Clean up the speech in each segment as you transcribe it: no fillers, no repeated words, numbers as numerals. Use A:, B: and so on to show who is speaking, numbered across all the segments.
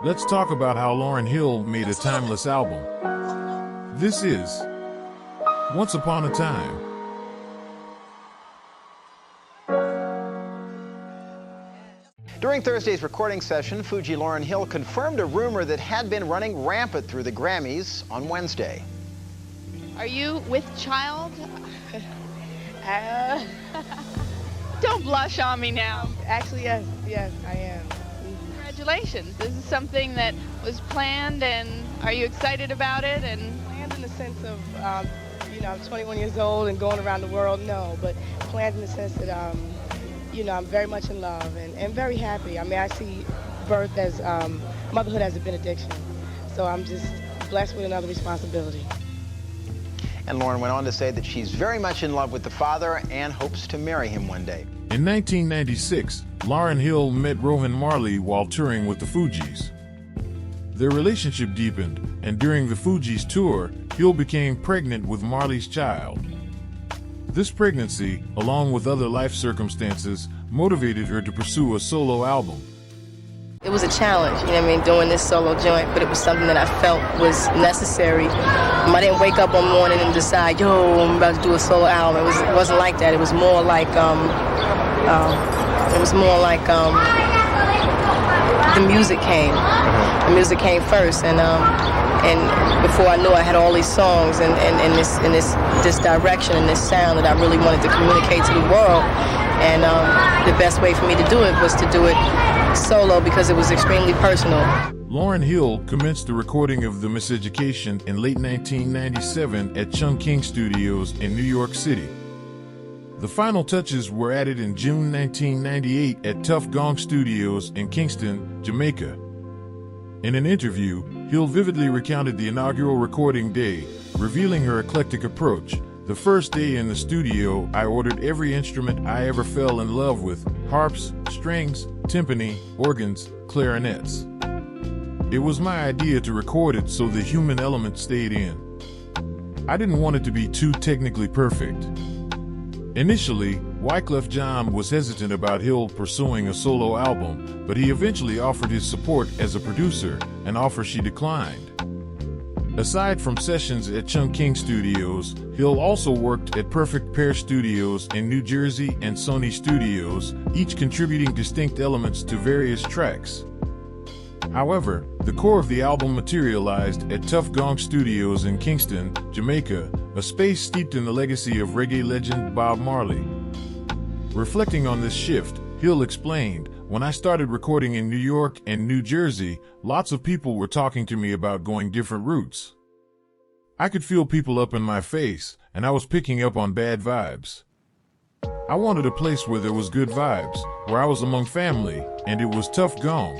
A: Let's talk about how Lauryn Hill made a timeless album. This is Once Upon a Time.
B: During Thursday's recording session, Fuji Lauryn Hill confirmed a rumor that had been running rampant through the Grammys on Wednesday.
C: Are you with child? Don't blush on me now.
D: Actually, yes, I am.
C: Congratulations. This is something that was planned, and are you excited about it? And
D: Planned in the sense of, I'm 21 years old and going around the world, no, but planned in the sense that, I'm very much in love and very happy. I mean, I see birth as, motherhood as a benediction. So I'm just blessed with another responsibility.
B: And Lauryn went on to say that she's very much in love with the father and hopes to marry him one day.
A: In 1996, Lauryn Hill met Rohan Marley while touring with the Fugees. Their relationship deepened, and during the Fugees tour, Hill became pregnant with Marley's child. This pregnancy, along with other life circumstances, motivated her to pursue a solo album.
E: It was a challenge, doing this solo joint, but it was something that I felt was necessary. I didn't wake up one morning and decide, I'm about to do a solo album. It wasn't like that. It was more like, the music came. The music came first, and before I knew, I had all these songs and this direction and this sound that I really wanted to communicate to the world. And the best way for me to do it was to do it solo because it was extremely personal.
A: Lauryn Hill commenced the recording of the Miseducation in late 1997 at Chung King Studios in New York City. The final touches were added in June 1998 at Tough Gong Studios in Kingston, Jamaica. In an interview, Hill vividly recounted the inaugural recording day, revealing her eclectic approach. The first day in the studio, I ordered every instrument I ever fell in love with: harps, strings, timpani, organs, clarinets. It was my idea to record it so the human element stayed in. I didn't want it to be too technically perfect. Initially, Wyclef Jean was hesitant about Hill pursuing a solo album, but he eventually offered his support as a producer, an offer she declined. Aside from sessions at Chung King Studios, Hill also worked at Perfect Pair Studios in New Jersey and Sony Studios, each contributing distinct elements to various tracks. However, the core of the album materialized at Tough Gong Studios in Kingston, Jamaica, a space steeped in the legacy of reggae legend Bob Marley. Reflecting on this shift, Hill explained, "When I started recording in New York and New Jersey, lots of people were talking to me about going different routes. I could feel people up in my face, and I was picking up on bad vibes. I wanted a place where there was good vibes, where I was among family, and it was Tough Gong."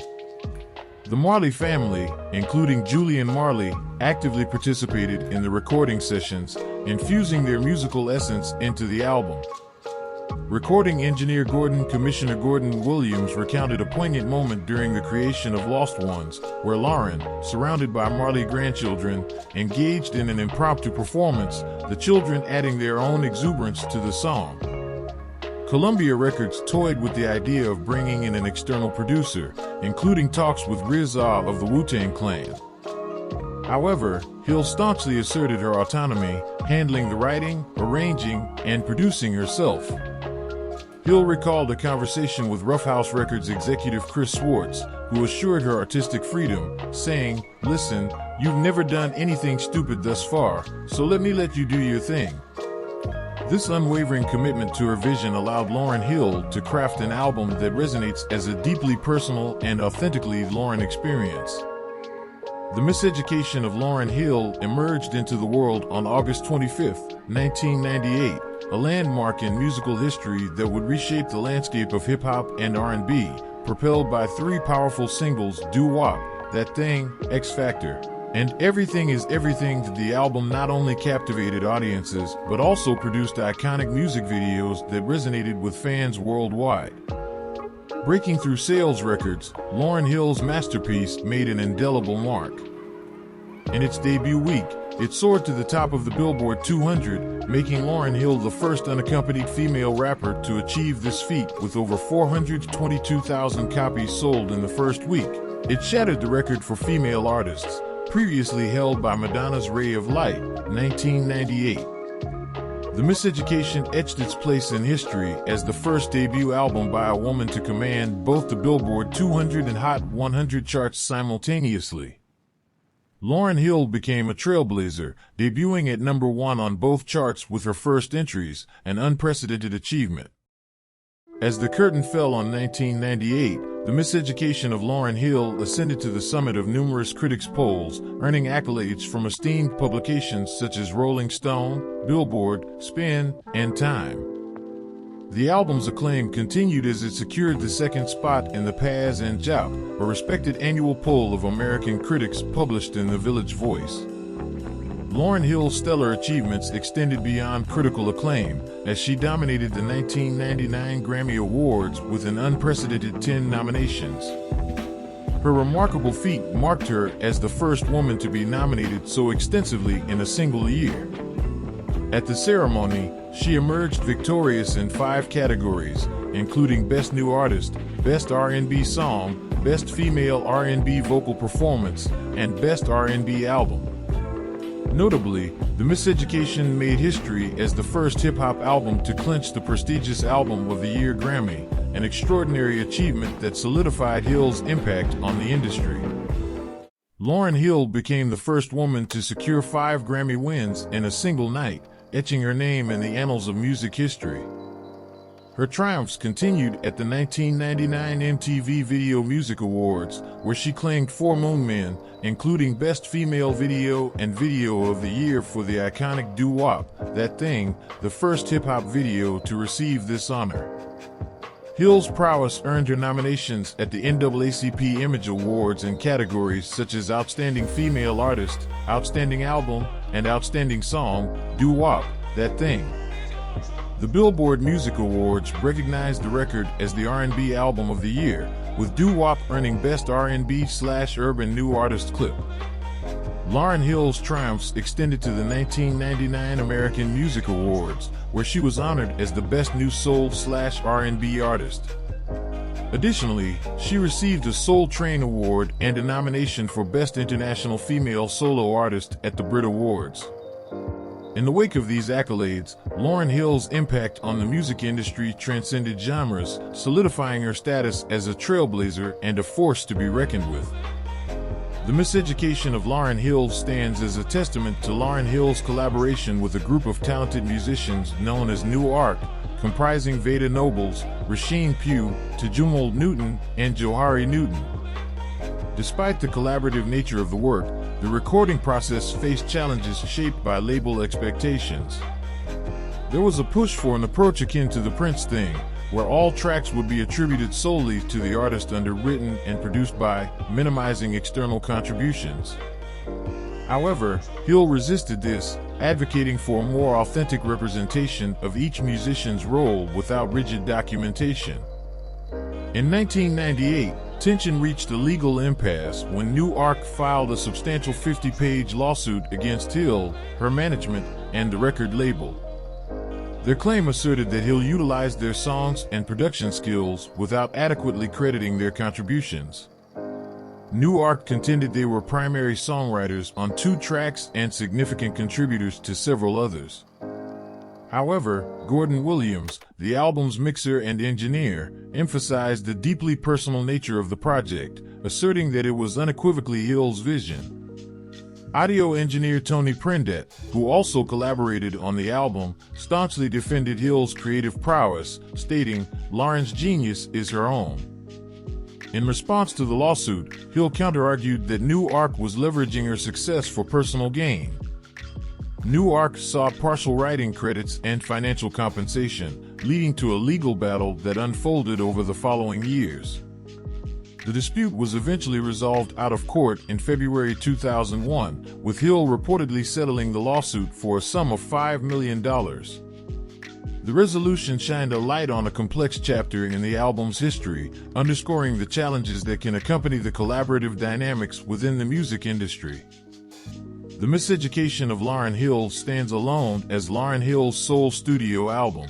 A: The Marley family, including Julian Marley, actively participated in the recording sessions, infusing their musical essence into the album. Recording engineer Commissioner Gordon Williams recounted a poignant moment during the creation of Lost Ones, where Lauryn, surrounded by Marley grandchildren, engaged in an impromptu performance, the children adding their own exuberance to the song. Columbia Records toyed with the idea of bringing in an external producer, including talks with RZA of the Wu-Tang Clan. However, Hill staunchly asserted her autonomy, handling the writing, arranging, and producing herself. Hill recalled a conversation with Rough House Records executive Chris Swartz, who assured her artistic freedom, saying, "Listen, you've never done anything stupid thus far, so let me let you do your thing." This unwavering commitment to her vision allowed Lauryn Hill to craft an album that resonates as a deeply personal and authentically Lauryn experience. The Miseducation of Lauryn Hill emerged into the world on August 25, 1998, a landmark in musical history that would reshape the landscape of hip-hop and R&B, propelled by three powerful singles: Doo Wop, That Thing, X Factor, and Everything Is Everything. The album not only captivated audiences, but also produced iconic music videos that resonated with fans worldwide. Breaking through sales records, Lauryn Hill's masterpiece made an indelible mark. In its debut week, it soared to the top of the Billboard 200, making Lauryn Hill the first unaccompanied female rapper to achieve this feat with over 422,000 copies sold in the first week. It shattered the record for female artists, previously held by Madonna's Ray of Light, 1998. The Miseducation etched its place in history as the first debut album by a woman to command both the Billboard 200 and Hot 100 charts simultaneously. Lauryn Hill became a trailblazer, debuting at #1 on both charts with her first entries, an unprecedented achievement. As the curtain fell on 1998, the Miseducation of Lauryn Hill ascended to the summit of numerous critics' polls, earning accolades from esteemed publications such as Rolling Stone, Billboard, Spin, and Time. The album's acclaim continued as it secured the second spot in the Paz and Jaup, a respected annual poll of American critics published in The Village Voice. Lauryn Hill's stellar achievements extended beyond critical acclaim, as she dominated the 1999 Grammy Awards with an unprecedented 10 nominations. Her remarkable feat marked her as the first woman to be nominated so extensively in a single year. At the ceremony, she emerged victorious in 5 categories, including Best New Artist, Best R&B Song, Best Female R&B Vocal Performance, and Best R&B Album. Notably, The Miseducation made history as the first hip-hop album to clinch the prestigious Album of the Year Grammy, an extraordinary achievement that solidified Hill's impact on the industry. Lauryn Hill became the first woman to secure 5 Grammy wins in a single night, etching her name in the annals of music history. Her triumphs continued at the 1999 MTV Video Music Awards, where she claimed 4 Moon Men, including Best Female Video and Video of the Year for the iconic doo-wop, That Thing, the first hip-hop video to receive this honor. Hill's prowess earned her nominations at the NAACP Image Awards in categories such as Outstanding Female Artist, Outstanding Album, and Outstanding Song, Doo-wop, That Thing. The Billboard Music Awards recognized the record as the R&B Album of the Year, with Doo-wop earning Best R&B/Urban New Artist Clip. Lauryn Hill's triumphs extended to the 1999 American Music Awards, where she was honored as the Best New Soul/R&B Artist. Additionally, she received a Soul Train Award and a nomination for Best International Female Solo Artist at the Brit Awards. In the wake of these accolades, Lauryn Hill's impact on the music industry transcended genres, solidifying her status as a trailblazer and a force to be reckoned with. The Miseducation of Lauryn Hill stands as a testament to Lauryn Hill's collaboration with a group of talented musicians known as New Ark, comprising Veda Nobles, Rasheen Pugh, Tejumul Newton, and Johari Newton. Despite the collaborative nature of the work, the recording process faced challenges shaped by label expectations. There was a push for an approach akin to the Prince thing, where all tracks would be attributed solely to the artist, underwritten and produced by, minimizing external contributions. However, Hill resisted this, advocating for a more authentic representation of each musician's role without rigid documentation. In 1998, tension reached a legal impasse when New Ark filed a substantial 50-page lawsuit against Hill, her management, and the record label. Their claim asserted that Hill utilized their songs and production skills without adequately crediting their contributions. New Ark contended they were primary songwriters on 2 tracks and significant contributors to several others. However, Gordon Williams, the album's mixer and engineer, emphasized the deeply personal nature of the project, asserting that it was unequivocally Hill's vision. Audio engineer Tony Prendet, who also collaborated on the album, staunchly defended Hill's creative prowess, stating, "Lauryn's genius is her own." In response to the lawsuit, Hill counter-argued that New Ark was leveraging her success for personal gain. New Ark saw partial writing credits and financial compensation, leading to a legal battle that unfolded over the following years. The dispute was eventually resolved out of court in February 2001, with Hill reportedly settling the lawsuit for a sum of $5 million. The resolution shined a light on a complex chapter in the album's history, underscoring the challenges that can accompany the collaborative dynamics within the music industry. The Miseducation of Lauryn Hill stands alone as Lauryn Hill's sole studio album.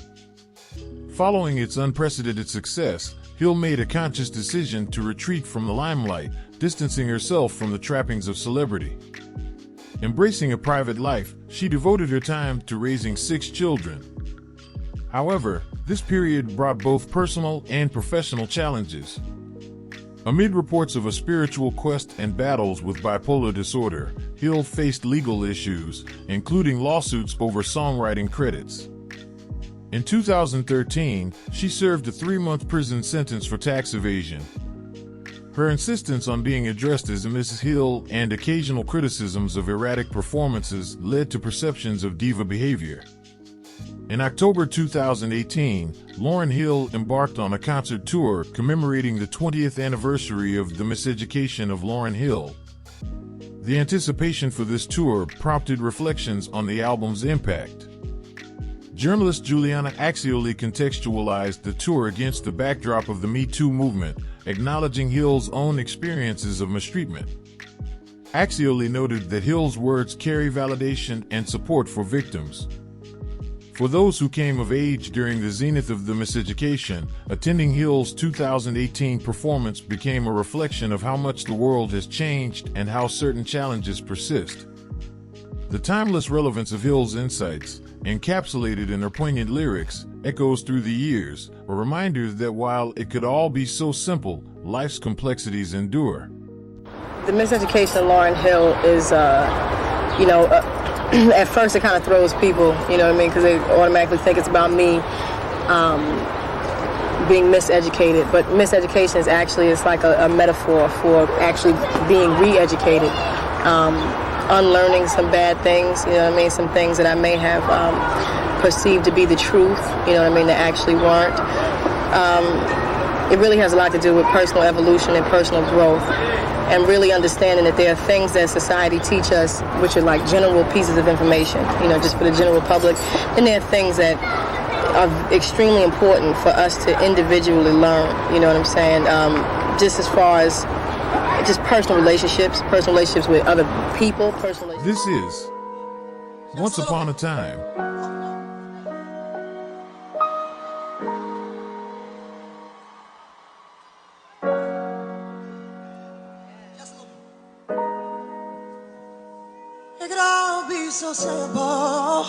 A: Following its unprecedented success, Hill made a conscious decision to retreat from the limelight, distancing herself from the trappings of celebrity. Embracing a private life, she devoted her time to raising 6 children. However, this period brought both personal and professional challenges. Amid reports of a spiritual quest and battles with bipolar disorder, Hill faced legal issues, including lawsuits over songwriting credits. In 2013, she served a 3-month prison sentence for tax evasion. Her insistence on being addressed as Mrs. Hill and occasional criticisms of erratic performances led to perceptions of diva behavior. In October 2018, Lauryn Hill embarked on a concert tour commemorating the 20th anniversary of the Miseducation of Lauryn Hill. The anticipation for this tour prompted reflections on the album's impact. Journalist Juliana Axioli contextualized the tour against the backdrop of the Me Too movement, acknowledging Hill's own experiences of mistreatment. Axioli noted that Hill's words carry validation and support for victims. For those who came of age during the zenith of the Miseducation, attending Hill's 2018 performance became a reflection of how much the world has changed and how certain challenges persist. The timeless relevance of Hill's insights, encapsulated in her poignant lyrics, echoes through the years, a reminder that while it could all be so simple, life's complexities endure.
E: The Miseducation of Lauryn Hill is, at first it kind of throws people, you know what I mean, because they automatically think it's about me being miseducated. But miseducation is actually, it's like a metaphor for actually being re-educated. Unlearning some bad things, you know what I mean, some things that I may have perceived to be the truth, you know what I mean, that actually weren't. It really has a lot to do with personal evolution and personal growth, and really understanding that there are things that society teach us which are like general pieces of information, you know, just for the general public, and there are things that are extremely important for us to individually learn, you know what I'm saying, just as far as just personal relationships with other people,
A: This is Once Upon a Time.
F: It could all be so simple.